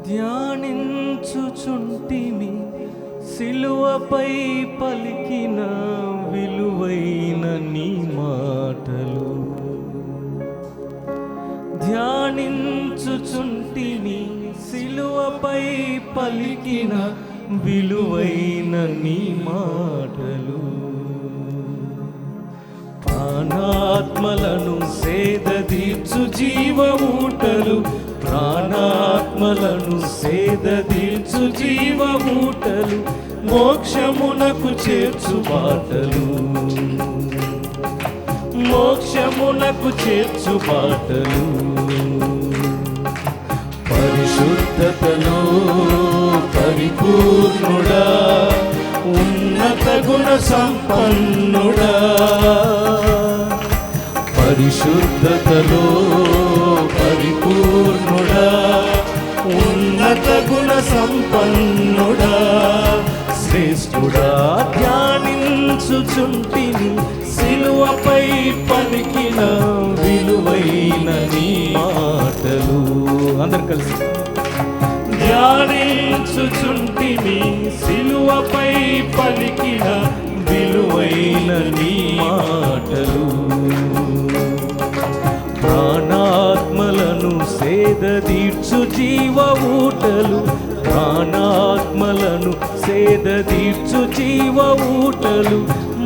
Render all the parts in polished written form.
ధ్యానించుచుంటిమి సిలువపై పలికిన విలువైన నీ మాటలు. ధ్యానించుచుంటిమి సిలువపై పలికిన విలువైన నీ మాటలు. ప్రాణాత్మలను సేదదీర్చు జీవమూటలు, ప్రాణాత్మలను సేదదీర్చు జీవమూటలు, మోక్షమునకు చేర్చు బాటలు, మోక్షమునకు చేర్చు బాటలు. పరిశుద్ధతలో పరిపూర్ణుడా, ఉన్నత గుణ సంపన్నుడా, పరిశుద్ధతలో పరిపూర్ణుడా, ఉన్నత గుణ సంపన్నుడా, శ్రేష్ఠుడా. ధ్యానించుచుంటిని సిలువపై పలికిన విలువైన నీ మాటలు. అందరు కలిసి ధ్యానించుచుంటిని సిలువపై పలికిన విలువైన నీ మాటలు. ప్రాణాత్మలను సేదదీర్చు జీవమూటలు, ప్రాణాత్మలను సేదదీర్చు జీవమూటలు,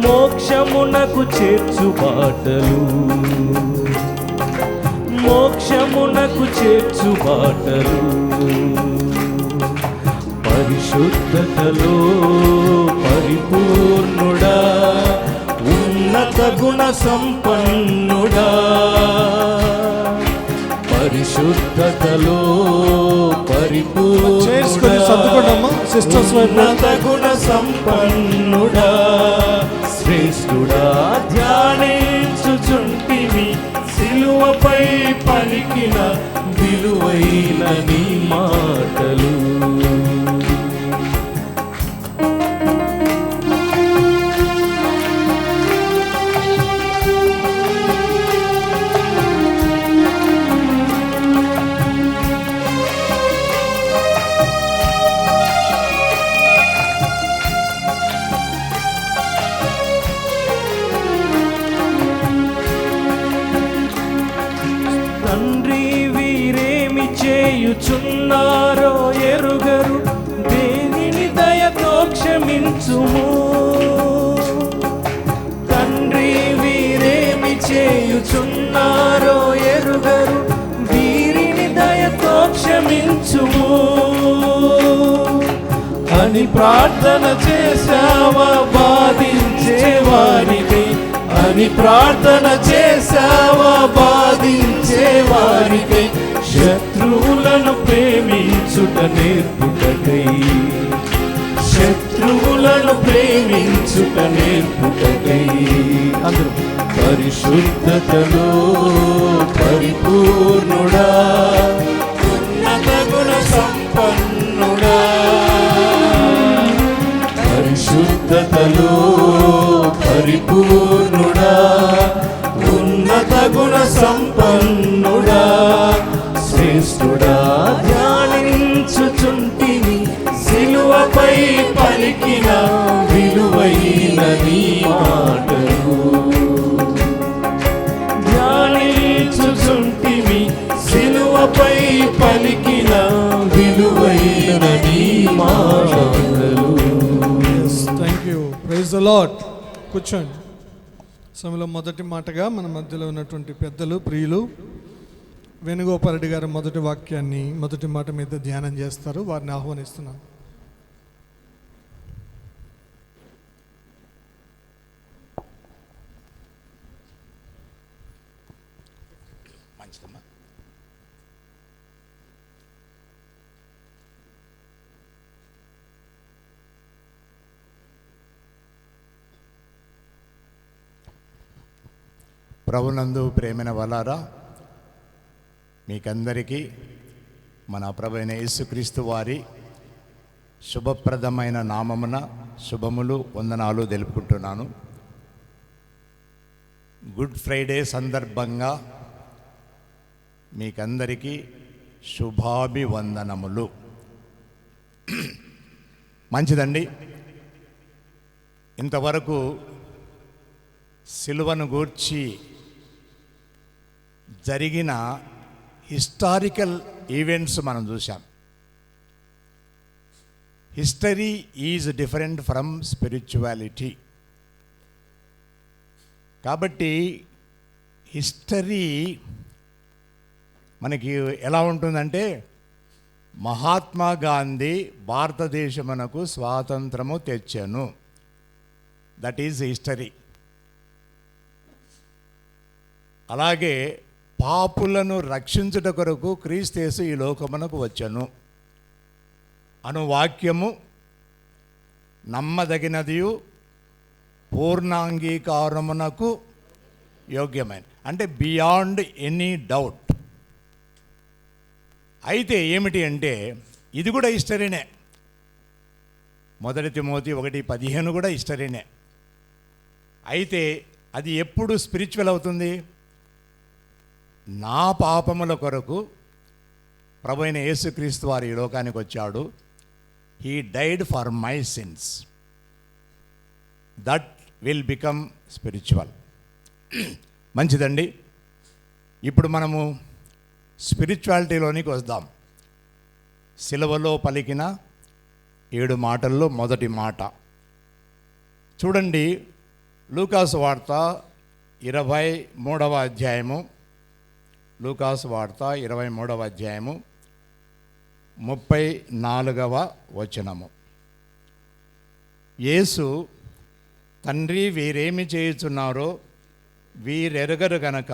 మోక్షమునకు చేర్చు బాటలు, మోక్షమునకు చేర్చు బాటలు. పరిశుద్ధతలో పరిపూర్ణుడా, ఉన్నత గుణ సంపన్నుడా, పరిశుద్ధతలో పరిపూర్ణుడా, ఉన్నత గుణ సంపన్నుడా, శ్రేష్ఠుడా. ధ్యానించుచుంటిని సిలువపై పలికిన విలువైన నీ మాటలు. తండ్రి వీరేమి చేయుచున్నారో ఎరుగరు, దేనిని దయతో క్షమించుము. తండ్రి వీరేమి చేయుచున్నారో ఎరుగరు, వీరిని దయతో క్షమించుము అని ప్రార్థన చేశావా బాధించే వారికి, అని ప్రార్థన చేశావా బాధించే వారికి, శత్రువులను ప్రేమించుట నేర్పుటకై, శత్రువులను ప్రేమించుట నేర్పుటకై. అందరూ పరిశుద్ధతలో పరిపూర్ణుడా, ఉన్నత గుణ సంపన్నుడా, పరిశుద్ధతలో పరిపూర్ణుడా, ఉన్నత గుణ సంపన్నుడా, శ్రేష్ఠుడా. ధ్యానించుచుంటిని సిలువపై పలికిన విలువైన నీ మాటలు. ధ్యానించుచుంటిని సిలువపై పలికిన విలువైన నీ మాటలు. Thank you. Praise the Lord. కూర్చోండి. సమయంలో మొదటి మాటగా మన మధ్యలో ఉన్నటువంటి పెద్దలు ప్రియులు వేణుగోపాలరెడ్డి గారు మొదటి వాక్యాన్ని మొదటి మాట మీద ధ్యానం చేస్తారు. వారిని ఆహ్వానిస్తున్నాను. ప్రభునందు ప్రేమైన వలారా, మీకందరికీ మన ప్రభువైన యేసుక్రీస్తు వారి శుభప్రదమైన నామమున శుభములు వందనాలు తెలుపుకుంటున్నాను. గుడ్ ఫ్రైడే సందర్భంగా మీకందరికీ శుభాభివందనములు. మంచిదండి. ఇంతవరకు సిలువను గూర్చి జరిగిన హిస్టారికల్ ఈవెంట్స్ మనం చూసాం. History is different from spirituality. కాబట్టి హిస్టరీ మనకి ఎలా ఉంటుందంటే, మహాత్మా గాంధీ భారతదేశమునకు స్వాతంత్రము తెచ్చెను, దట్ ఈజ్ హిస్టరీ. అలాగే పాపులను రక్షించుట కొరకు క్రీస్తు ఈ లోకమునకు వచ్చెను అను వాక్యము నమ్మదగినదియు పూర్ణాంగీకారమునకు యోగ్యమైన, అంటే బియాండ్ ఎనీ డౌట్. అయితే ఏమిటి అంటే, ఇది కూడా హిస్టరీనే. 1 తిమోతి 1:15 కూడా హిస్టరీనే. అయితే అది ఎప్పుడు స్పిరిచువల్ అవుతుంది? నా పాపముల కొరకు ప్రభువైన యేసుక్రీస్తు వారు ఈ లోకానికి వచ్చాడు. He died for my since. That will become spiritual. మంచిదండి. ఇప్పుడు మనము స్పిరిచువాలిటీలోనికి వద్దాం. సిలువలో పలికిన 7 మాటల్లో మొదటి మాట చూడండి. లూకాసు వార్త 23వ అధ్యాయము, లూకాసు వార్త 23వ అధ్యాయము 34వ వచనము. యేసు, తండ్రి, వీరేమి చేయుచున్నారో వీరెరగరు గనక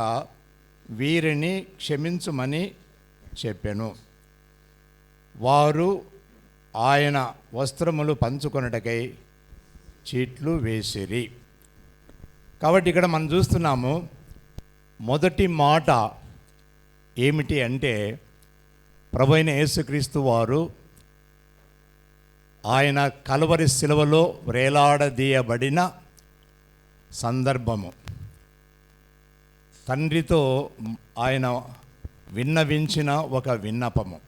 వీరిని క్షమించుమని చెప్పెను. వారు ఆయన వస్త్రములు పంచుకొనుటకై చీట్లు వేసిరి. కాబట్టి ఇక్కడ మనం చూస్తున్నాము, మొదటి మాట ఏమిటి అంటే, ప్రభువైన యేసుక్రీస్తు వారు ఆయన కలువరి శిలువలో వేలాడదీయబడిన సందర్భము, తండ్రితో ఆయన విన్నవించిన ఒక విన్నపము,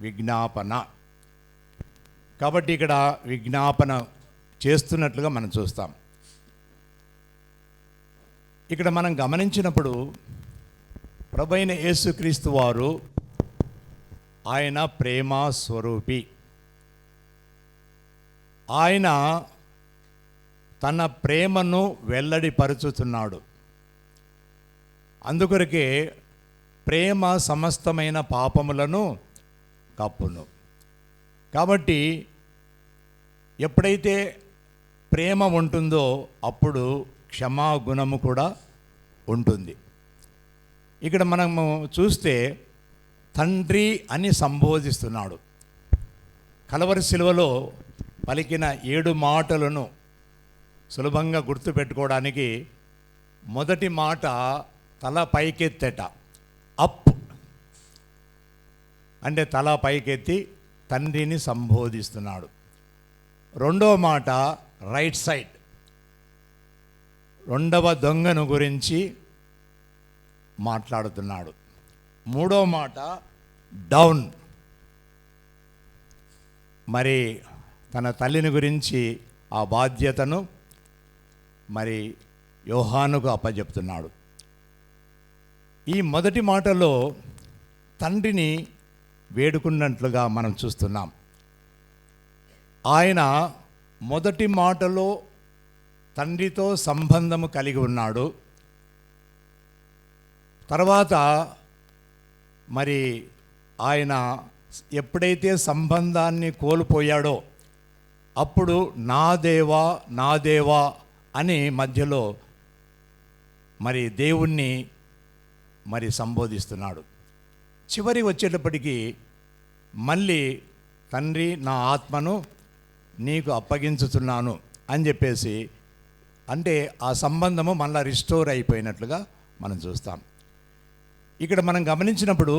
విజ్ఞాపన. కాబట్టి ఇక్కడ విజ్ఞాపన చేస్తున్నట్లుగా మనం చూస్తాం. ఇక్కడ మనం గమనించినప్పుడు ప్రభువైన యేసుక్రీస్తు వారు ఆయన ప్రేమ స్వరూపి. ఆయన తన ప్రేమను వెల్లడిపరుచుతున్నాడు. అందుకొరకే ప్రేమ సమస్తమైన పాపములను కప్పును. కాబట్టి ఎప్పుడైతే ప్రేమ ఉంటుందో అప్పుడు క్షమాగుణము కూడా ఉంటుంది. ఇక్కడ మనము చూస్తే తండ్రి అని సంబోధిస్తున్నాడు. కలువరి శిలువలో పలికిన 7 మాటలను సులభంగా గుర్తుపెట్టుకోవడానికి మొదటి మాట తల పైకెత్తట, అప్ అంటే తల పైకెత్తి తండ్రిని సంబోధిస్తున్నాడు. రెండవ మాట రైట్ సైడ్, రెండవ దొంగను గురించి మాట్లాడుతున్నాడు. మూడవ మాట డౌన్, మరి తన తల్లిని గురించి ఆ బాధ్యతను మరి యోహానుకు అప్పచెప్తున్నాడు. ఈ మొదటి మాటలో తండ్రిని వేడుకున్నట్లుగా మనం చూస్తున్నాం. ఆయన మొదటి మాటలో తండ్రితో సంబంధము కలిగి ఉన్నాడు. తర్వాత మరి ఆయన ఎప్పుడైతే సంబంధాన్ని కోల్పోయాడో అప్పుడు నా దేవా నా దేవా అని మధ్యలో మరి దేవుణ్ణి మరి సంబోధిస్తున్నాడు. చివరి వచ్చేటప్పటికీ మళ్ళీ తండ్రి, నా ఆత్మను నీకు అప్పగించుతున్నాను అని చెప్పేసి, అంటే ఆ సంబంధము మళ్ళీ రిస్టోర్ అయిపోయినట్లుగా మనం చూస్తాం. ఇక్కడ మనం గమనించినప్పుడు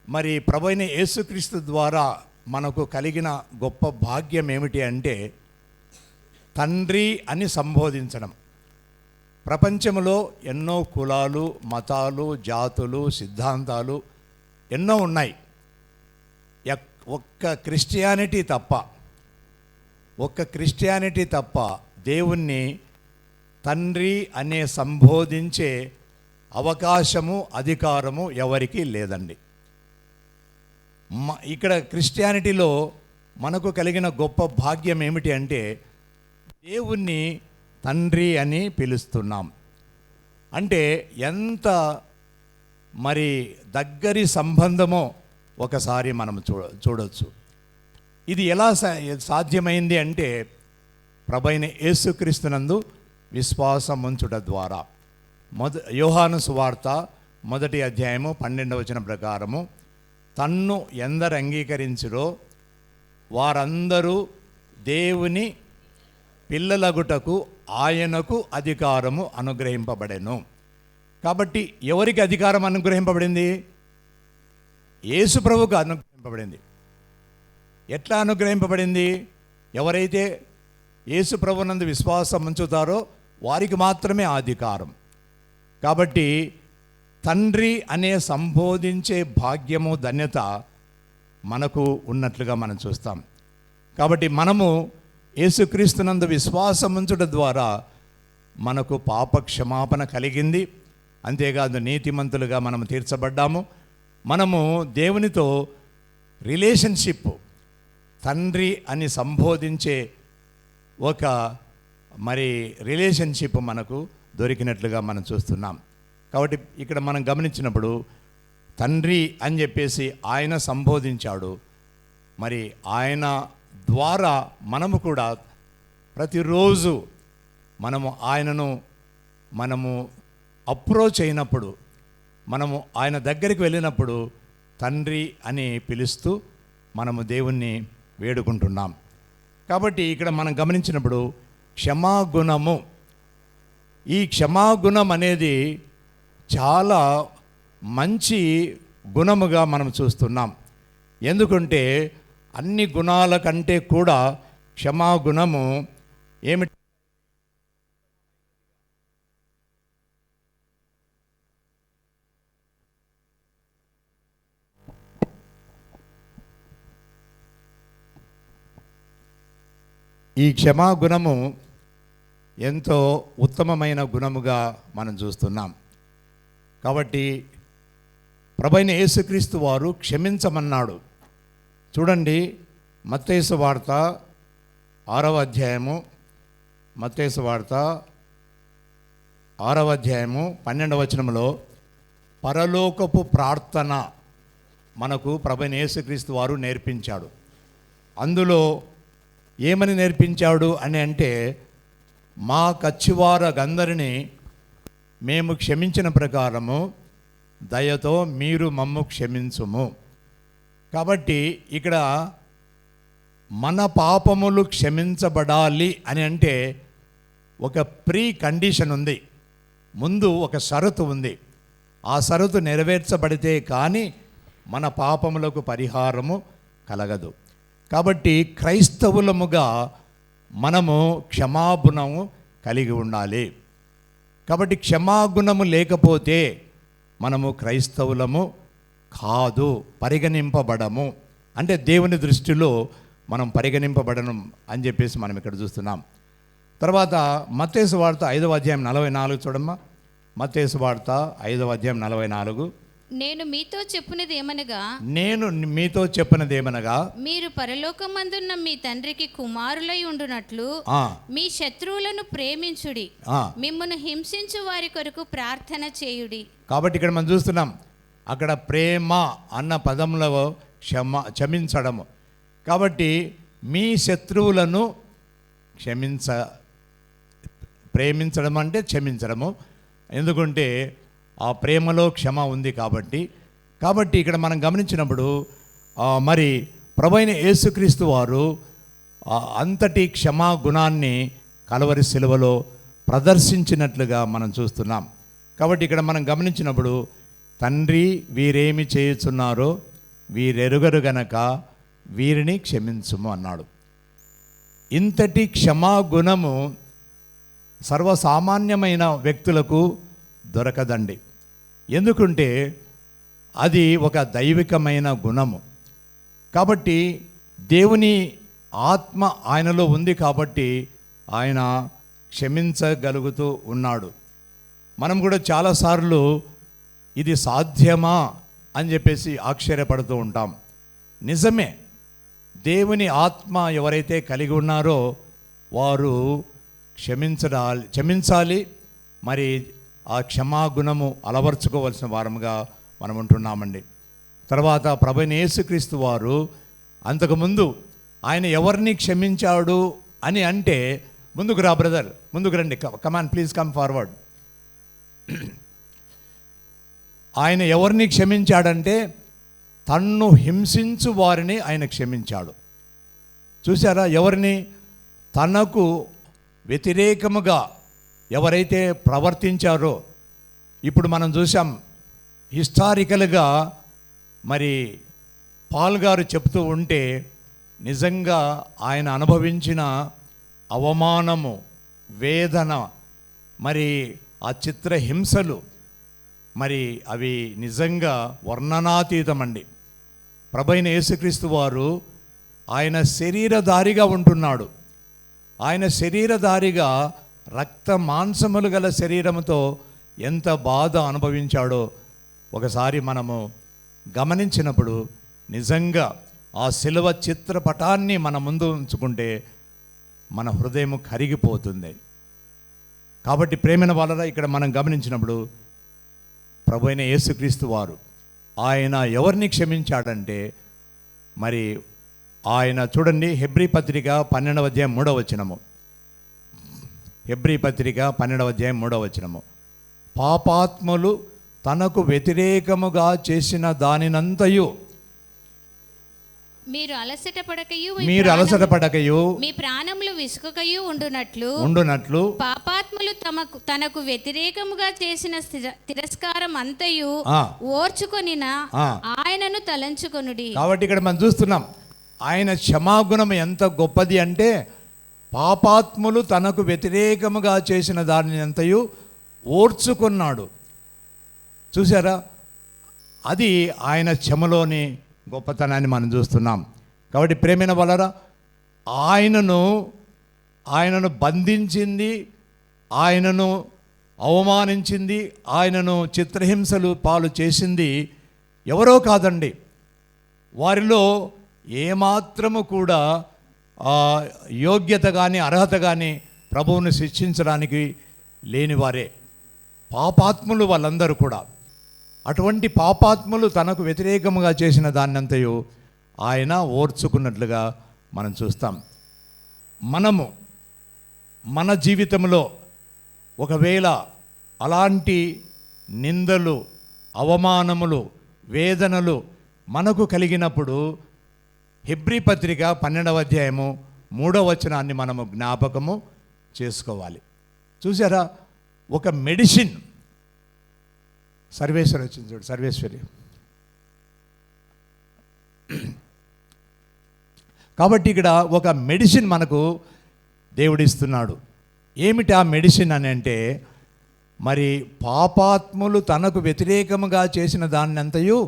మరి ప్రభువైన యేసుక్రీస్తు ద్వారా మనకు కలిగిన గొప్ప భాగ్యం ఏమిటి అంటే తండ్రి అని సంబోధించడం. ప్రపంచంలో ఎన్నో కులాలు, మతాలు, జాతులు, సిద్ధాంతాలు ఎన్నో ఉన్నాయి. ఒక్క క్రిస్టియానిటీ తప్ప దేవుణ్ణి తండ్రి అనే సంబోధించే అవకాశము అధికారము ఎవరికీ లేదండి. ఇక్కడ క్రిస్టియానిటీలో మనకు కలిగిన గొప్ప భాగ్యం ఏమిటి అంటే దేవుణ్ణి తండ్రి అని పిలుస్తున్నాం. అంటే ఎంత మరి దగ్గరి సంబంధమో ఒకసారి మనం చూడొచ్చు. ఇది ఎలా సాధ్యమైంది అంటే ప్రభువైన యేసుక్రీస్తునందు విశ్వాసం ఉంచుట ద్వారా. యోహాను సువార్త 1వ అధ్యాయము 12వ వచనం ప్రకారము, తన్ను ఎందరు అంగీకరించురో వారందరూ దేవుని పిల్లలగుటకు ఆయనకు అధికారము అనుగ్రహింపబడెను. కాబట్టి ఎవరికి అధికారం అనుగ్రహింపబడింది? యేసు ప్రభువుకు అనుగ్రహింపబడింది. ఎట్లా అనుగ్రహింపబడింది? ఎవరైతే యేసు ప్రభువునందు విశ్వాసం ఉంచుతారో వారికి మాత్రమే ఆ అధికారం. కాబట్టి తండ్రి అనే సంబోధించే భాగ్యము, ధన్యత మనకు ఉన్నట్లుగా మనం చూస్తాం. కాబట్టి మనము యేసుక్రీస్తునందు విశ్వాసం ఉంచుట ద్వారా మనకు పాప క్షమాపణ కలిగింది. అంతేకాదు నీతిమంతులుగా మనం తీర్చబడ్డాము. మనము దేవునితో రిలేషన్షిప్, తండ్రి అని సంబోధించే ఒక మరి రిలేషన్షిప్ మనకు దొరికినట్లుగా మనం చూస్తున్నాం. కాబట్టి ఇక్కడ మనం గమనించినప్పుడు తండ్రి అని చెప్పేసి ఆయన సంబోధించాడు. మరి ఆయన ద్వారా మనము కూడా ప్రతిరోజు మనము అప్రోచ్ అయినప్పుడు, మనము ఆయన దగ్గరికి వెళ్ళినప్పుడు తండ్రి అని పిలుస్తూ మనము దేవుణ్ణి వేడుకుంటున్నాం. కాబట్టి ఇక్కడ మనం గమనించినప్పుడు క్షమాగుణము, ఈ క్షమాగుణం అనేది చాలా మంచి గుణముగా మనం చూస్తున్నాం. ఎందుకంటే అన్ని గుణాల కంటే కూడా క్షమాగుణము ఏమిటి? ఈ క్షమాగుణము ఎంతో ఉత్తమమైన గుణముగా మనం చూస్తున్నాం. కాబట్టి ప్రభువైన యేసుక్రీస్తు వారు క్షమించమన్నాడు. చూడండి, మత్తయి సువార్త 6వ అధ్యాయము, మత్తయి సువార్త 6వ అధ్యాయము 12వ వచనంలో పరలోకపు ప్రార్థన మనకు ప్రభువైన యేసుక్రీస్తు వారు నేర్పించాడు. అందులో ఏమని నేర్పించాడు అని అంటే, మా కచ్చివారగందరినీ మేము క్షమించిన ప్రకారము దయతో మీరు మమ్ము క్షమించుము. కాబట్టి ఇక్కడ మన పాపములు క్షమించబడాలి అని అంటే ఒక ప్రీ కండిషన్ ఉంది, ముందు ఒక షరతు ఉంది. ఆ షరతు నెరవేర్చబడితే కానీ మన పాపములకు పరిహారము కలగదు. కాబట్టి క్రైస్తవులముగా మనము క్షమాగుణము కలిగి ఉండాలి. కాబట్టి క్షమాగుణము లేకపోతే మనము క్రైస్తవులము కాదు, పరిగణింపబడము. అంటే దేవుని దృష్టిలో మనం పరిగణింపబడను అని చెప్పేసి మనం ఇక్కడ చూస్తున్నాం. తర్వాత మత్తయి సువార్త 5వ అధ్యాయం 44 చూడమ్మా. మత్తయి సువార్త 5వ అధ్యాయం 44. నేను మీతో చెప్పినది ఏమనగా మీరు పరలోకమందున్న మీ తండ్రికి కుమారులై ఉండునట్లు మీ శత్రువులను ప్రేమించుడి, మిమ్మును హింసించు వారి కొరకు ప్రార్థన చేయుడి. కాబట్టి ఇక్కడ మనం చూస్తున్నాం, అక్కడ ప్రేమ అన్న పదంలో క్షమించడము. కాబట్టి మీ శత్రువులను ప్రేమించడం అంటే క్షమించడము. ఎందుకంటే ఆ ప్రేమలో క్షమ ఉంది కాబట్టి ఇక్కడ మనం గమనించినప్పుడు మరి ప్రభువైన యేసుక్రీస్తు వారు అంతటి క్షమా గుణాన్ని కలవరి శిలువలో ప్రదర్శించినట్లుగా మనం చూస్తున్నాం. కాబట్టి ఇక్కడ మనం గమనించినప్పుడు తండ్రి వీరేమి చేయుచున్నారో వీరెరుగరు గనక వీరిని క్షమించుము అన్నాడు. ఇంతటి క్షమా గుణము సర్వసామాన్యమైన వ్యక్తులకు దొరకదండి. ఎందుకంటే అది ఒక దైవికమైన గుణము. కాబట్టి దేవుని ఆత్మ ఆయనలో ఉంది కాబట్టి ఆయన క్షమించగలుగుతూ ఉన్నాడు. మనం కూడా చాలాసార్లు ఇది సాధ్యమా అని చెప్పేసి ఆశ్చర్యపడుతూ ఉంటాం. నిజమే, దేవుని ఆత్మ ఎవరైతే కలిగి ఉన్నారో వారు క్షమించాలి. మరి ఆ క్షమాగుణము అలవర్చుకోవలసిన వారముగా మనం ఉంటున్నామండి. తర్వాత ప్రభువైన యేసుక్రీస్తు వారు అంతకుముందు ఆయన ఎవరిని క్షమించాడు అని అంటే, ముందుకు రా బ్రదర్, ముందుకు రండి, కమాన్ ప్లీజ్ కమ్ ఫార్వర్డ్. ఆయన ఎవరిని క్షమించాడంటే తన్ను హింసించు వారిని ఆయన క్షమించాడు. చూసారా, ఎవరిని? తనకు వ్యతిరేకముగా ఎవరైతే ప్రవర్తించారో. ఇప్పుడు మనం చూసాం హిస్టారికల్గా, మరి పాల్ గారు చెప్తూ ఉంటే నిజంగా ఆయన అనుభవించిన అవమానము, వేదన, మరి ఆ చిత్రహింసలు, మరి అవి నిజంగా వర్ణనాతీతమండి. ప్రభువైన యేసుక్రీస్తు వారు ఆయన శరీరధారిగా ఉంటున్నాడు. ఆయన శరీరధారిగా రక్త మాంసములు గల శరీరముతో ఎంత బాధ అనుభవించాడో ఒకసారి మనము గమనించినప్పుడు నిజంగా ఆ శిలువ చిత్రపటాన్ని మన ముందు ఉంచుకుంటే మన హృదయం కరిగిపోతుంది. కాబట్టి ప్రేమైన వాళ్ళరా, ఇక్కడ మనం గమనించినప్పుడు ప్రభువైన యేసుక్రీస్తు వారు ఆయన ఎవరిని క్షమించాడంటే, మరి ఆయన చూడండి, హెబ్రీ పత్రిక 12వ అధ్యాయం 3వ వచనము. హెబ్రీ పత్రిక 12వ అధ్యాయం 3వ వచనము. పాపాత్ములు తనకు వ్యతిరేకముగా చేసిన దానినంతయు మీరు అలసట పడకయు మీ ప్రాణములు విసుకకయు ఉండునట్లు పాపాత్ములు తనకు వ్యతిరేకముగా చేసిన తిరస్కారం అంతయు ఓర్చుకొనిన ఆయనను తలంచుకొనుడి. కాబట్టి ఇక్కడ మనం చూస్తున్నాం ఆయన క్షమాగుణం ఎంత గొప్పది అంటే, పాపాత్ములు తనకు వ్యతిరేకముగా చేసిన దానిని అంతయు ఓర్చుకున్నాడు. చూసారా, అది ఆయన క్షమలోని గొప్పతనాన్ని మనం చూస్తున్నాం. కాబట్టి ప్రేమైన వాళ్ళరా, ఆయనను బంధించింది, ఆయనను అవమానించింది, ఆయనను చిత్రహింసలు పాలు చేసింది ఎవరో కాదండి. వారిలో ఏమాత్రము కూడా యోగ్యత కానీ అర్హత కానీ ప్రభువుని శిక్షించడానికి లేనివారే పాపాత్ములు వాళ్ళందరూ కూడా. అటువంటి పాపాత్ములు తనకు వ్యతిరేకముగా చేసిన దాన్నంతయు ఆయన ఓర్చుకున్నట్లుగా మనం చూస్తాం. మనము మన జీవితంలో ఒకవేళ అలాంటి నిందలు, అవమానములు, వేదనలు మనకు కలిగినప్పుడు హెబ్రీ పత్రిక 12వ అధ్యాయము 3వ వచనాన్ని మనము జ్ఞాపకము చేసుకోవాలి. చూసారా, ఒక మెడిసిన్, సర్వేశ్వరి వచ్చింది చూడు, సర్వేశ్వరి. కాబట్టి ఇక్కడ ఒక మెడిసిన్ మనకు దేవుడిస్తున్నాడు. ఏమిటి ఆ మెడిసిన్ అని అంటే, మరి పాపాత్ములు తనకు వ్యతిరేకముగా చేసిన దాన్ని అంతయు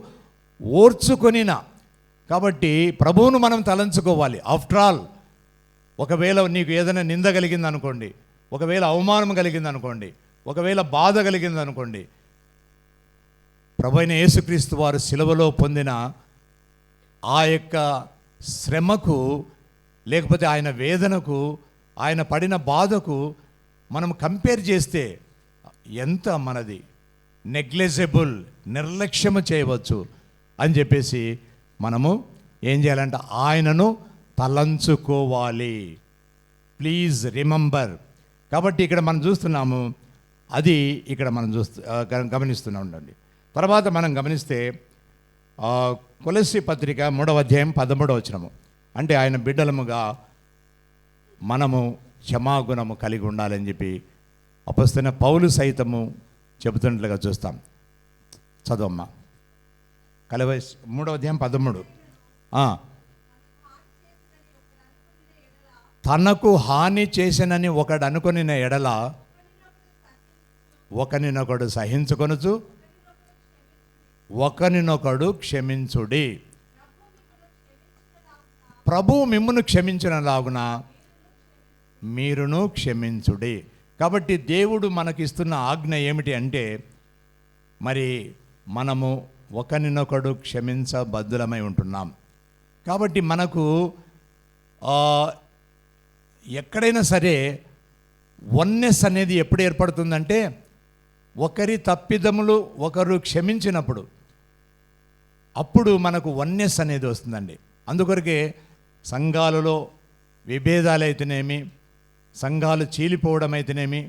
ఓర్చుకొనిన. కాబట్టి ప్రభువును మనం తలంచుకోవాలి. ఆఫ్టర్ ఆల్, ఒకవేళ నీకు ఏదైనా నింద కలిగింది అనుకోండి, ఒకవేళ అవమానం కలిగింది అనుకోండి, ఒకవేళ బాధ కలిగింది అనుకోండి, ప్రభువైన యేసుక్రీస్తు వారు శిలువలో పొందిన ఆ యొక్క శ్రమకు, లేకపోతే ఆయన వేదనకు, ఆయన పడిన బాధకు మనం కంపేర్ చేస్తే ఎంత మనది నెగ్లెజబుల్, నిర్లక్ష్యము చేయవచ్చు అని చెప్పేసి మనము ఏం చేయాలంటే ఆయనను తలంచుకోవాలి. Please remember. కాబట్టి ఇక్కడ మనం చూస్తున్నాము, అది ఇక్కడ మనం గమనిస్తూనే ఉండండి. తర్వాత మనం గమనిస్తే కొలస్సీ పత్రిక 3వ అధ్యాయం 13వ వచనము. అంటే ఆయన బిడ్డలముగా మనము క్షమాగుణము కలిగి ఉండాలని చెప్పి అపొస్తలుడైన పౌలు సైతము చెబుతున్నట్లుగా చూస్తాం. చదవమ్మా, కొలస్సీ 3వ అధ్యాయం 13. తనకు హాని చేసినని ఒకడు అనుకొనిన ఎడల ఒకరినొకడు సహించుకొనుచు ఒకరినొకడు క్షమించుడి. ప్రభువు మిమ్మును క్షమించినలాగున మీరును క్షమించుడి. కాబట్టి దేవుడు మనకిస్తున్న ఆజ్ఞ ఏమిటి అంటే, మరి మనము ఒకరినొకడు క్షమించబద్ధులమై ఉంటున్నాం. కాబట్టి మనకు ఎక్కడైనా సరే వన్నెస్ అనేది ఎప్పుడు ఏర్పడుతుందంటే, ఒకరి తప్పిదములు ఒకరు క్షమించినప్పుడు అప్పుడు మనకు వన్నెస్ అనేది వస్తుందండి. అందుకొరకే సంఘాలలో విభేదాలైతేనేమి, సంఘాలు చీలిపోవడం అయితేనేమి,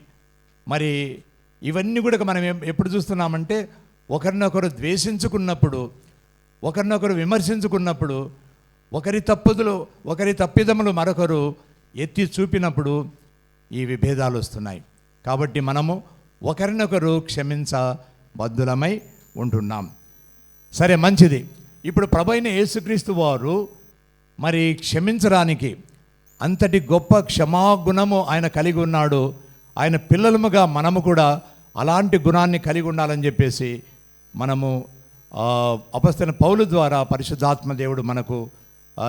మరి ఇవన్నీ కూడా మనం ఎప్పుడు చూస్తున్నామంటే, ఒకరినొకరు ద్వేషించుకున్నప్పుడు, ఒకరినొకరు విమర్శించుకున్నప్పుడు, ఒకరి తప్పిదములు మరొకరు ఎత్తి చూపినప్పుడు ఈ విభేదాలు వస్తున్నాయి. కాబట్టి మనము ఒకరినొకరు క్షమించబద్ధులమై ఉంటున్నాం. సరే, మంచిది. ఇప్పుడు ప్రభువైన యేసుక్రీస్తు వారు మరి క్షమించడానికి అంతటి గొప్ప క్షమాగుణము ఆయన కలిగి ఉన్నాడు. ఆయన పిల్లలముగా మనము కూడా అలాంటి గుణాన్ని కలిగి ఉండాలని చెప్పేసి మనము అపొస్తలుడైన పౌలు ద్వారా పరిశుద్ధాత్మ దేవుడు మనకు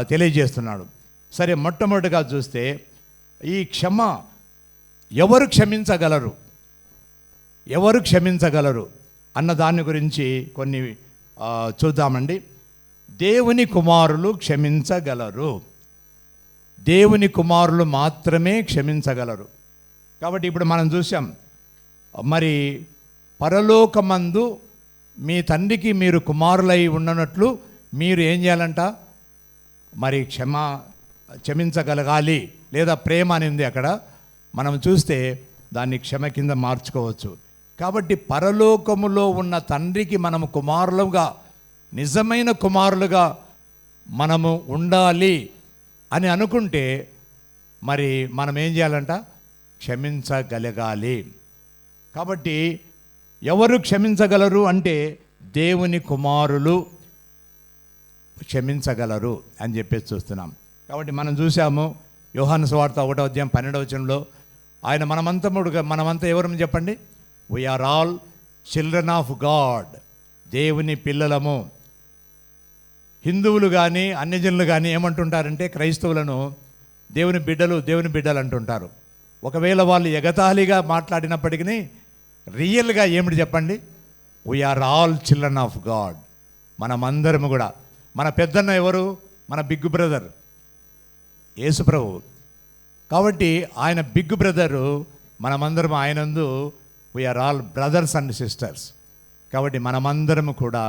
తెలియజేస్తున్నాడు. సరే, మొట్టమొదటిగా చూస్తే ఈ క్షమ ఎవరు క్షమించగలరు అన్న దాని గురించి కొన్ని చూద్దామండి. దేవుని కుమారులు క్షమించగలరు. దేవుని కుమారులు మాత్రమే క్షమించగలరు. కాబట్టి ఇప్పుడు మనం చూసాం, మరి పరలోకమందు మీ తండ్రికి మీరు కుమారులై ఉన్నట్లు మీరు ఏం చేయాలంట, మరి క్షమించగలగాలి. లేదా ప్రేమ అని ఉంది అక్కడ, మనం చూస్తే దాన్ని క్షమ కింద మార్చుకోవచ్చు. కాబట్టి పరలోకములో ఉన్న తండ్రికి మనము కుమారులుగా, నిజమైన కుమారులుగా మనము ఉండాలి అని అనుకుంటే మరి మనం ఏం చేయాలంట, క్షమించగలగాలి. కాబట్టి ఎవరు క్షమించగలరు అంటే, దేవుని కుమారులు క్షమించగలరు అని చెప్పేసి చూస్తున్నాం. కాబట్టి మనం చూసాము యోహాను సువార్త 1వ అధ్యాయం 12వ వచనంలో ఆయన మనమంతా ఎవరని చెప్పండి, we are all children of God, దేవుని పిల్లలము. హిందువులు కానీ అన్యజనులు కానీ ఏమంటుంటారంటే, క్రైస్తవులను దేవుని బిడ్డలు అంటుంటారు. ఒకవేళ వాళ్ళు ఎగతాళిగా మాట్లాడినప్పటికీ రియల్గా ఏమిటి చెప్పండి, we are all children of God. మనమందరము కూడా, మన పెద్దన్న ఎవరు, మన బిగ్ బ్రదర్ యేసు ప్రభు. కాబట్టి ఆయన బిగ్ బ్రదరు, మనమందరం ఆయనందు we are all brothers and sisters. కాబట్టి మనమందరము కూడా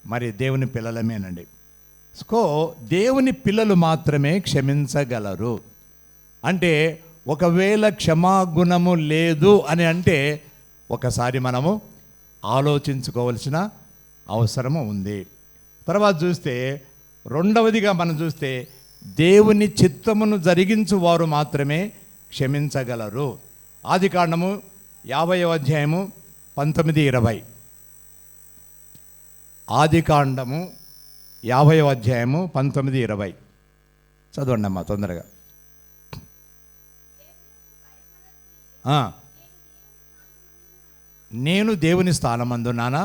మరి దేవుని పిల్లలమేనండి. సో దేవుని పిల్లలు మాత్రమే క్షమించగలరు. అంటే ఒకవేళ క్షమాగుణము లేదు అని అంటే ఒకసారి మనము ఆలోచించుకోవాల్సిన అవసరము ఉంది. తర్వాత చూస్తే రెండవదిగా మనం చూస్తే దేవుని చిత్తమును జరిగించు వారు మాత్రమే క్షమించగలరు. ఆదికాండము 50వ అధ్యాయము 19-20. ఆదికాండము 50వ అధ్యాయము 19-20 చదవండి అమ్మా తొందరగా. నేను దేవుని స్థానమందున్నానా,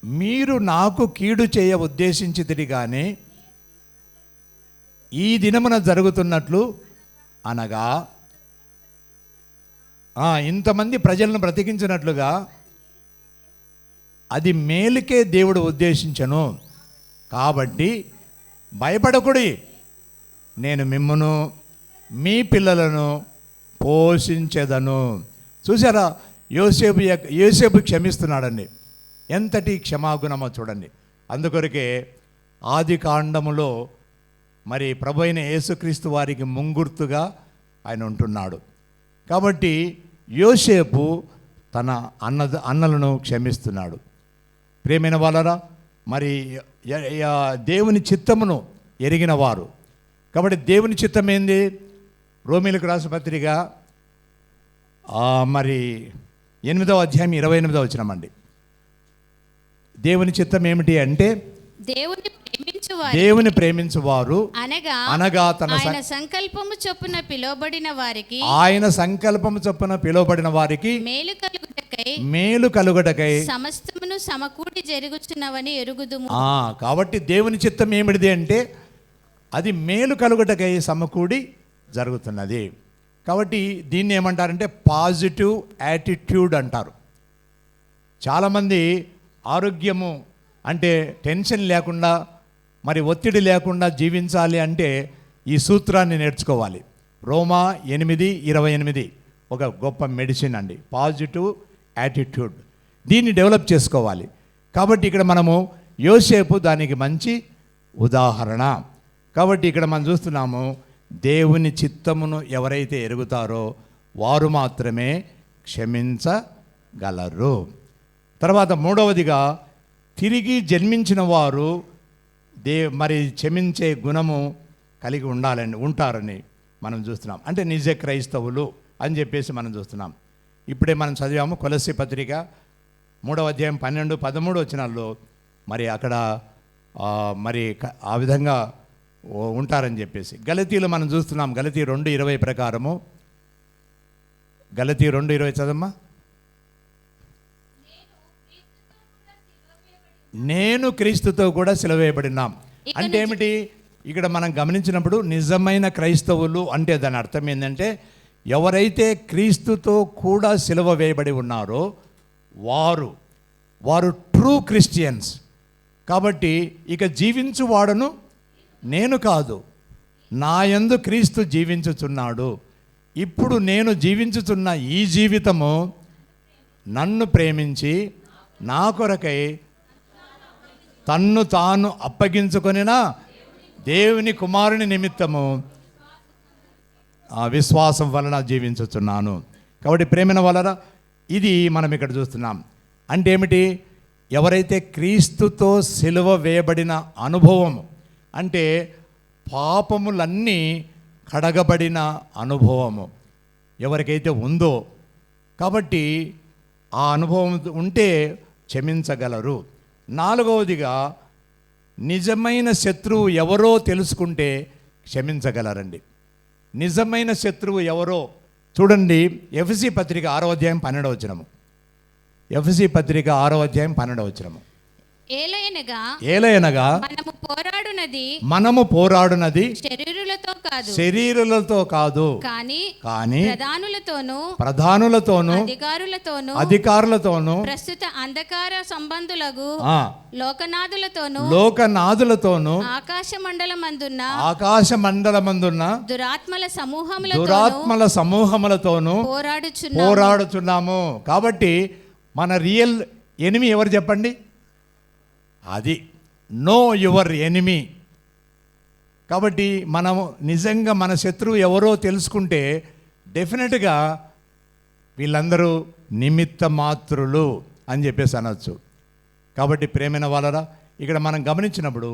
మీరు నాకు కీడు చేయ ఉద్దేశించితిరి కానీ ఈ దినమున జరుగుతున్నట్లు, అనగా ఇంతమంది ప్రజలను బ్రతికించినట్లుగా అది మేలుకే దేవుడు ఉద్దేశించను. కాబట్టి భయపడకుడి, నేను మిమ్మును మీ పిల్లలను పోషించెదను. చూసారా, యోసేపు క్షమిస్తున్నాడండి. ఎంతటి క్షమాగుణమో చూడండి. అందుకొరకే ఆదికాండములో మరి ప్రభువైన యేసుక్రీస్తు వారికి ముంగుర్తుగా ఆయన ఉంటున్నాడు. కాబట్టి యోసేపు తన అన్నలను క్షమిస్తున్నాడు. ప్రియమైన వాళ్ళరా, మరి దేవుని చిత్తమును ఎరిగిన వారు. కాబట్టి దేవుని చిత్తం ఏంది? రోమీలకు రాసిన పత్రిక మరి 8వ అధ్యాయం 28వ వచనం అండి. దేవుని చిత్తం ఏమిటి అంటే, దేవుని ప్రేమించువారు అనగా ఆయన సంకల్పము చొప్పున పిలువబడిన వారికి మేలు కలుగుటకై సమస్తమును సమకూడి జరుగుచున్నవని ఎరుగుదుము. కాబట్టి దేవుని చిత్తం ఏమిటిది అంటే అది మేలు కలుగుటకై సమకూడి జరుగుతున్నది. కాబట్టి దీన్ని ఏమంటారంటే పాజిటివ్ యాటిట్యూడ్ అంటారు. చాలామంది ఆరోగ్యము అంటే టెన్షన్ లేకుండా మరి ఒత్తిడి లేకుండా జీవించాలి అంటే ఈ సూత్రాన్ని నేర్చుకోవాలి. రోమా 8:28 ఒక గొప్ప మెడిసిన్ అండి, పాజిటివ్ యాటిట్యూడ్. దీన్ని డెవలప్ చేసుకోవాలి. కాబట్టి ఇక్కడ మనము యోసేపు దానికి మంచి ఉదాహరణ. కాబట్టి ఇక్కడ మనం చూస్తున్నాము, దేవుని చిత్తమును ఎవరైతే ఎరుగుతారో వారు మాత్రమే క్షమించగలరు. తర్వాత మూడవదిగా తిరిగి జన్మించిన వారు మరి క్షమించే గుణము కలిగి ఉంటారని మనం చూస్తున్నాం. అంటే నిజ క్రైస్తవులు అని చెప్పేసి మనం చూస్తున్నాం. ఇప్పుడే మనం చదివాము కొలస్సీ పత్రిక 3వ అధ్యాయం 12-13 వచనాల్లో మరి అక్కడ మరి ఆ విధంగా ఉంటారని చెప్పేసి. గలతీలో మనం చూస్తున్నాం, గలతీ 2:20 ప్రకారము, గలతీ 2:20 చదమ్మా. నేను క్రీస్తుతో కూడా సిలువేయబడినాం అంటే ఏమిటి? ఇక్కడ మనం గమనించినప్పుడు నిజమైన క్రైస్తవులు అంటే దాని అర్థం ఏంటంటే ఎవరైతే క్రీస్తుతో కూడా సిలువ వేయబడి ఉన్నారో వారు ట్రూ క్రిస్టియన్స్. కాబట్టి ఇక జీవించువాడను నేను కాదు, నా యందు క్రీస్తు జీవించుచున్నాడు. ఇప్పుడు నేను జీవించుచున్న ఈ జీవితము నన్ను ప్రేమించి నా కొరకై తన్ను తాను అప్పగించుకొనిన దేవుని కుమారుని నిమిత్తము విశ్వాసం వలన జీవించుచున్నాను. కాబట్టి ప్రేమ వలన ఇది మనం ఇక్కడ చూస్తున్నాం. అంటే ఏమిటి? ఎవరైతే క్రీస్తుతో సిలువ వేయబడిన అనుభవము అంటే పాపములన్నీ కడగబడిన అనుభవము ఎవరికైతే ఉందో, కాబట్టి ఆ అనుభవం ఉంటే క్షమించగలరు. 4వదిగా నిజమైన శత్రువు ఎవరో తెలుసుకుంటే క్షమించగలరండి. నిజమైన శత్రువు ఎవరో చూడండి. ఎఫెసీ పత్రిక 6వ అధ్యాయం 12వ వచనము. ఎఫెసీ పత్రిక 6వ అధ్యాయం 12వ వచనము. ఏలయనగా మనము పోరాడునది శరీరులతో కాదు కానీ ప్రధానులతోనూ అధికారులతోనూ ప్రస్తుత అంధకార సంబంధులకు లోకనాథులతోనూ ఆకాశ మండలమందున్న దురాత్మల సమూహములతోనూ పోరాడుచున్నాము. కాబట్టి మన రియల్ ఎనిమి ఎవరు చెప్పండి? అది నో యువర్ ఎనిమీ. కాబట్టి మనము నిజంగా మన శత్రువు ఎవరో తెలుసుకుంటే డెఫినెట్గా వీళ్ళందరూ నిమిత్త మాత్రులు అని చెప్పేసి అనొచ్చు. కాబట్టి ప్రేమైన వాళ్ళరా, ఇక్కడ మనం గమనించినప్పుడు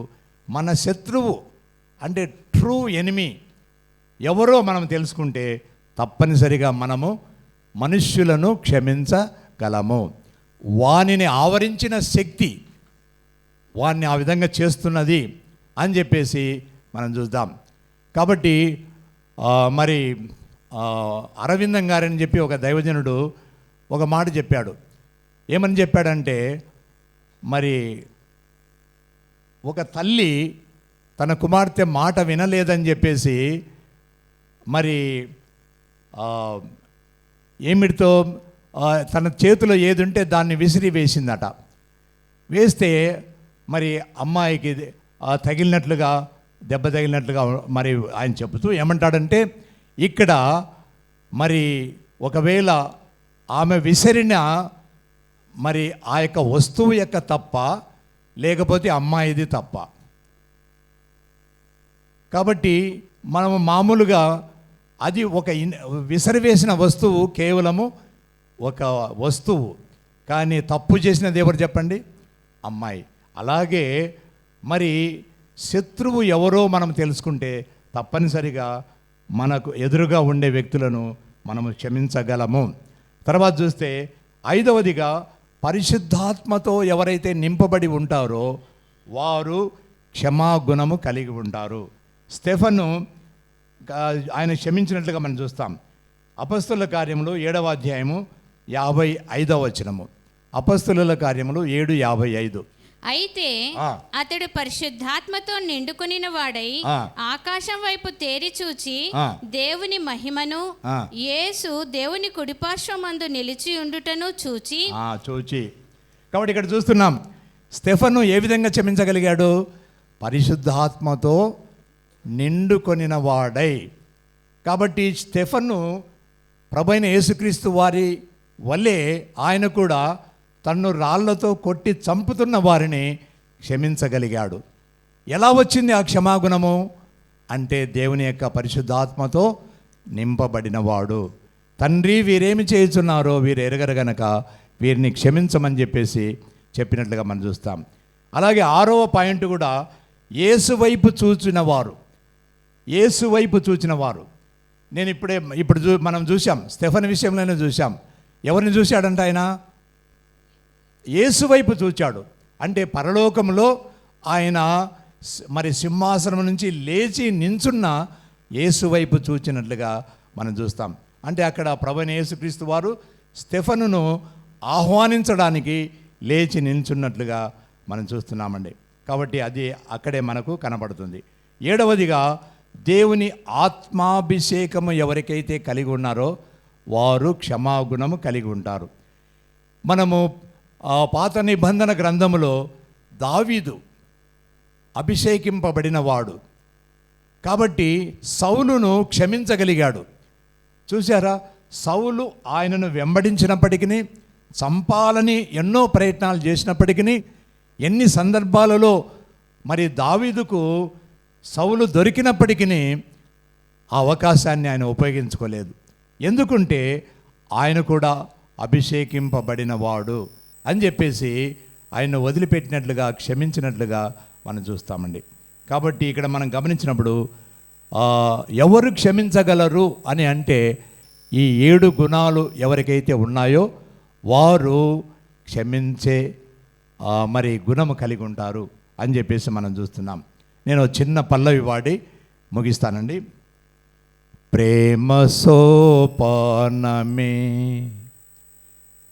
మన శత్రువు అంటే ట్రూ ఎనిమీ ఎవరో మనం తెలుసుకుంటే తప్పనిసరిగా మనము మనుష్యులను క్షమించగలము. వానిని ఆవరించిన శక్తి వాడిని ఆ విధంగా చేస్తున్నది అని చెప్పేసి మనం చూద్దాం. కాబట్టి మరి అరవిందం గారని చెప్పి ఒక దైవజనుడు ఒక మాట చెప్పాడు. ఏమని చెప్పాడంటే, మరి ఒక తల్లి తన కుమార్తె మాట వినలేదని చెప్పేసి మరి ఏమిటితో తన చేతిలో ఏది ఉంటే దాన్ని విసిరి వేసిందట. వేస్తే మరి అమ్మాయికి తగిలినట్లుగా దెబ్బ తగిలినట్లుగా మరి ఆయన చెబుతూ ఏమంటాడంటే, ఇక్కడ మరి ఒకవేళ ఆమె విసిరిన మరి ఆ యొక్క వస్తువు యొక్క తప్ప లేకపోతే అమ్మాయిది తప్ప. కాబట్టి మనము మామూలుగా అది ఒక విసిరివేసిన వస్తువు కేవలము ఒక వస్తువు, కానీ తప్పు చేసినది ఎవరు చెప్పండి? అమ్మాయి. అలాగే మరి శత్రువు ఎవరో మనం తెలుసుకుంటే తప్పనిసరిగా మనకు ఎదురుగా ఉండే వ్యక్తులను మనము క్షమించగలము. తర్వాత చూస్తే 5వదిగా పరిశుద్ధాత్మతో ఎవరైతే నింపబడి ఉంటారో వారు క్షమాగుణము కలిగి ఉంటారు. స్టెఫను ఆయన క్షమించినట్లుగా మనం చూస్తాం. అపొస్తలుల కార్యములు 7వ అధ్యాయము 55వ వచనము. అపొస్తలుల కార్యములు 7:55. అయితే అతడు పరిశుద్ధాత్మతో నిండుకొనిన వాడై ఆకాశం వైపు తేరి చూచి దేవుని మహిమను, యేసు దేవుని కుడిపార్శ్వమందు నిలిచి ఉండుటను చూచి. కాబట్టి ఇక్కడ చూస్తున్నాం, స్టెఫను ఏ విధంగా క్షమించగలిగాడు? పరిశుద్ధాత్మతో నిండుకొనిన వాడై. కాబట్టి స్టెఫను ప్రభువైన యేసుక్రీస్తు వారి వల్లే ఆయన కూడా తన్ను రాళ్లతో కొట్టి చంపుతున్న వారిని క్షమించగలిగాడు. ఎలా వచ్చింది ఆ క్షమాగుణము అంటే దేవుని యొక్క పరిశుద్ధాత్మతో నింపబడినవాడు. తండ్రి, వీరేమి చేయుచున్నారో వీరు ఎరగరు గనక వీరిని క్షమించమని చెప్పేసి చెప్పినట్లుగా మనం చూస్తాం. అలాగే 6వ పాయింట్ కూడా యేసు వైపు చూచినవారు. యేసు వైపు చూచినవారు. నేను ఇప్పుడు మనం చూసాం, స్టెఫన్ విషయంలోనే చూసాం. ఎవరిని చూశాడంట ఆయన? యేసు వైపు చూచాడు. అంటే పరలోకంలో ఆయన మరి సింహాసనం నుంచి లేచి నించున్న యేసు వైపు చూచినట్లుగా మనం చూస్తాం. అంటే అక్కడ ప్రభువైన యేసుక్రీస్తు వారు స్టెఫనును ఆహ్వానించడానికి లేచి నిల్చున్నట్లుగా మనం చూస్తున్నామండి. కాబట్టి అది అక్కడే మనకు కనబడుతుంది. 7వదిగా దేవుని ఆత్మాభిషేకము ఎవరికైతే కలిగి ఉన్నారో వారు క్షమాగుణము కలిగి ఉంటారు. మనము పాత నిబంధన గ్రంథములో దావీదు అభిషేకింపబడినవాడు కాబట్టి సౌలును క్షమించగలిగాడు. చూసారా, సౌలు ఆయనను వెంబడించినప్పటికీ, చంపాలని ఎన్నో ప్రయత్నాలు చేసినప్పటికీ, ఎన్ని సందర్భాలలో మరి దావీదుకు సౌలు దొరికినప్పటికీ ఆ అవకాశాన్ని ఆయన ఉపయోగించుకోలేదు. ఎందుకంటే ఆయన కూడా అభిషేకింపబడినవాడు అని చెప్పేసి ఆయన వదిలిపెట్టినట్లుగా, క్షమించినట్లుగా మనం చూస్తామండి. కాబట్టి ఇక్కడ మనం గమనించినప్పుడు ఎవరు క్షమించగలరు అని అంటే ఈ 7 గుణాలు ఎవరికైతే ఉన్నాయో వారు క్షమించే మరి గుణము కలిగి ఉంటారు అని చెప్పేసి మనం చూస్తున్నాం. నేను చిన్న పల్లవి వాడి ముగిస్తానండి. ప్రేమ సోపానమే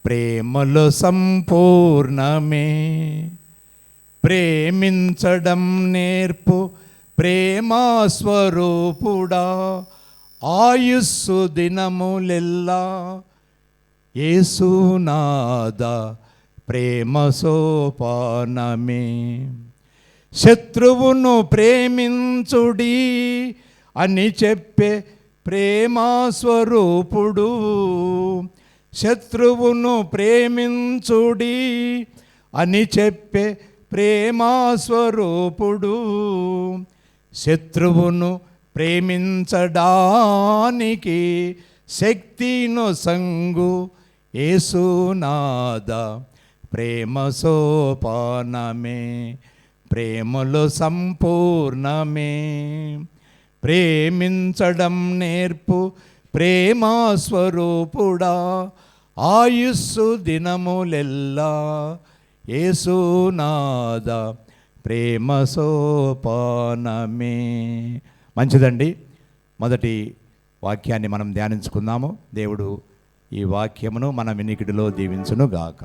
ప్రేమలో సంపూర్ణమే, ప్రేమించడం నేర్పు ప్రేమా స్వరూపుడా, ఆయుస్సు దినములెల్లా యేసునాద ప్రేమ సోపానమే. శత్రువును ప్రేమించుడి అని చెప్పే ప్రేమా స్వరూపుడు, శత్రువును ప్రేమించుడి అని చెప్పే ప్రేమా స్వరూపుడు, శత్రువును ప్రేమించడానికి శక్తిను సంగు యేసునాద ప్రేమ సోపానమే, ప్రేమలో సంపూర్ణమే, ప్రేమించడం నేర్పు ప్రేమా స్వరూపుడా, ఆయుస్సు దినములెల్లా యేసునాద ప్రేమ సోపానమే. మంచిదండి, మొదటి వాక్యాన్ని మనం ధ్యానించుకుందాము. దేవుడు ఈ వాక్యమును మన వినికిడిలో దీవించును గాక.